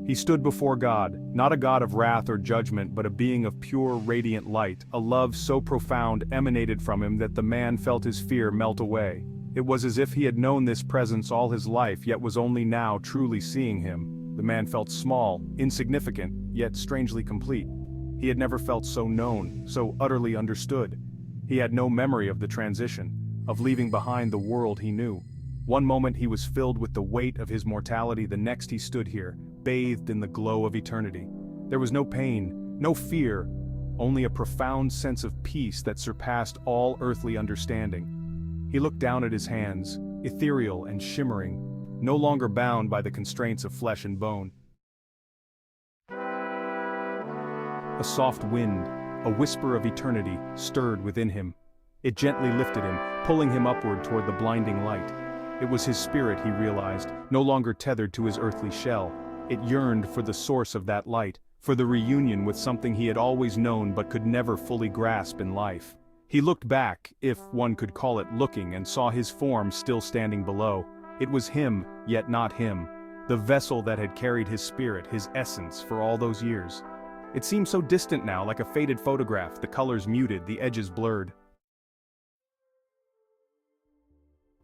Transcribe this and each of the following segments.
He stood before God, not a God of wrath or judgment but a being of pure radiant light, a love so profound emanated from him that the man felt his fear melt away. It was as if he had known this presence all his life yet was only now truly seeing him. The man felt small, insignificant, yet strangely complete. He had never felt so known, so utterly understood. He had no memory of the transition, of leaving behind the world he knew. One moment he was filled with the weight of his mortality, the next he stood here, bathed in the glow of eternity. There was no pain, no fear, only a profound sense of peace that surpassed all earthly understanding. He looked down at his hands, ethereal and shimmering, no longer bound by the constraints of flesh and bone. A soft wind, a whisper of eternity, stirred within him. It gently lifted him, pulling him upward toward the blinding light. It was his spirit, he realized, no longer tethered to his earthly shell. It yearned for the source of that light, for the reunion with something he had always known but could never fully grasp in life. He looked back, if one could call it looking, and saw his form still standing below. It was him, yet not him. The vessel that had carried his spirit, his essence, for all those years. It seemed so distant now, like a faded photograph, the colors muted, the edges blurred.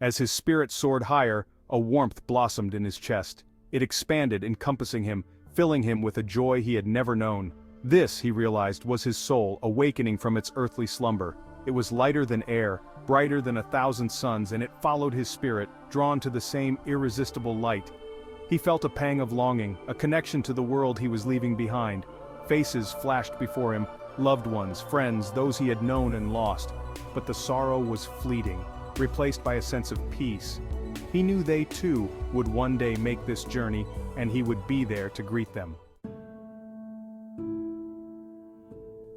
As his spirit soared higher, a warmth blossomed in his chest. It expanded, encompassing him, filling him with a joy he had never known. This, he realized, was his soul, awakening from its earthly slumber. It was lighter than air, brighter than 1,000 suns, and it followed his spirit, drawn to the same irresistible light. He felt a pang of longing, a connection to the world he was leaving behind. Faces flashed before him, loved ones, friends, those he had known and lost. But the sorrow was fleeting, replaced by a sense of peace. He knew they too would one day make this journey, and he would be there to greet them.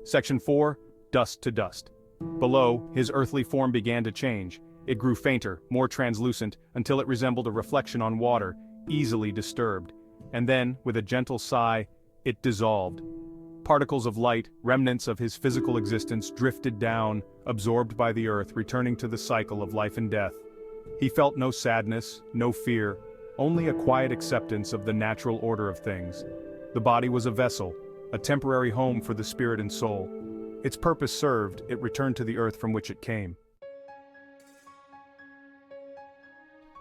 Section 4, Dust to Dust. Below, his earthly form began to change. It grew fainter, more translucent, until it resembled a reflection on water, easily disturbed. And then, with a gentle sigh, it dissolved. Particles of light, remnants of his physical existence, drifted down, absorbed by the earth, returning to the cycle of life and death. He felt no sadness, no fear, only a quiet acceptance of the natural order of things. The body was a vessel, a temporary home for the spirit and soul. Its purpose served, it returned to the earth from which it came.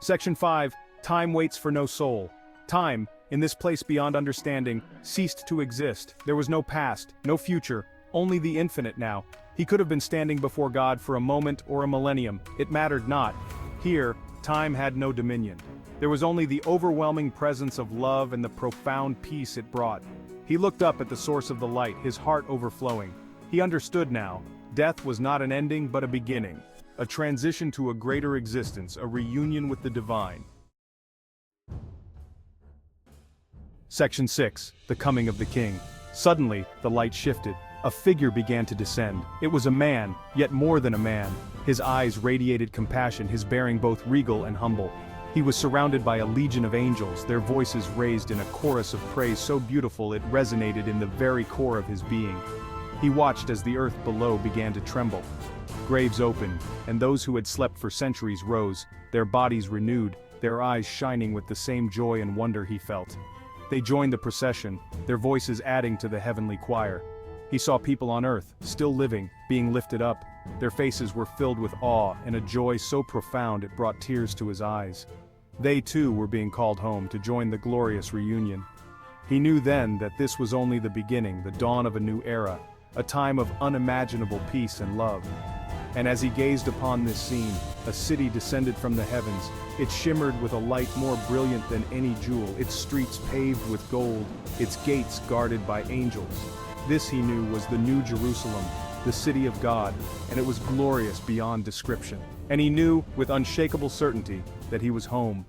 Section 5, Time waits for no soul. Time, in this place beyond understanding, ceased to exist. There was no past, no future, only the infinite now. He could have been standing before God for a moment or a millennium. It mattered not. Here, time had no dominion. There was only the overwhelming presence of love and the profound peace it brought. He looked up at the source of the light, his heart overflowing. He understood now. Death was not an ending but a beginning. A transition to a greater existence, a reunion with the divine. Section 6, The Coming of the King. Suddenly, the light shifted. A figure began to descend. It was a man, yet more than a man. His eyes radiated compassion, his bearing both regal and humble. He was surrounded by a legion of angels, their voices raised in a chorus of praise so beautiful it resonated in the very core of his being. He watched as the earth below began to tremble. Graves opened, and those who had slept for centuries rose, their bodies renewed, their eyes shining with the same joy and wonder he felt. They joined the procession, their voices adding to the heavenly choir. He saw people on earth, still living, being lifted up. Their faces were filled with awe and a joy so profound it brought tears to his eyes. They too were being called home to join the glorious reunion. He knew then that this was only the beginning, the dawn of a new era, a time of unimaginable peace and love. And as he gazed upon this scene, a city descended from the heavens. It shimmered with a light more brilliant than any jewel, its streets paved with gold, its gates guarded by angels. This, he knew, was the New Jerusalem, the city of God, and it was glorious beyond description. And he knew, with unshakable certainty, that he was home.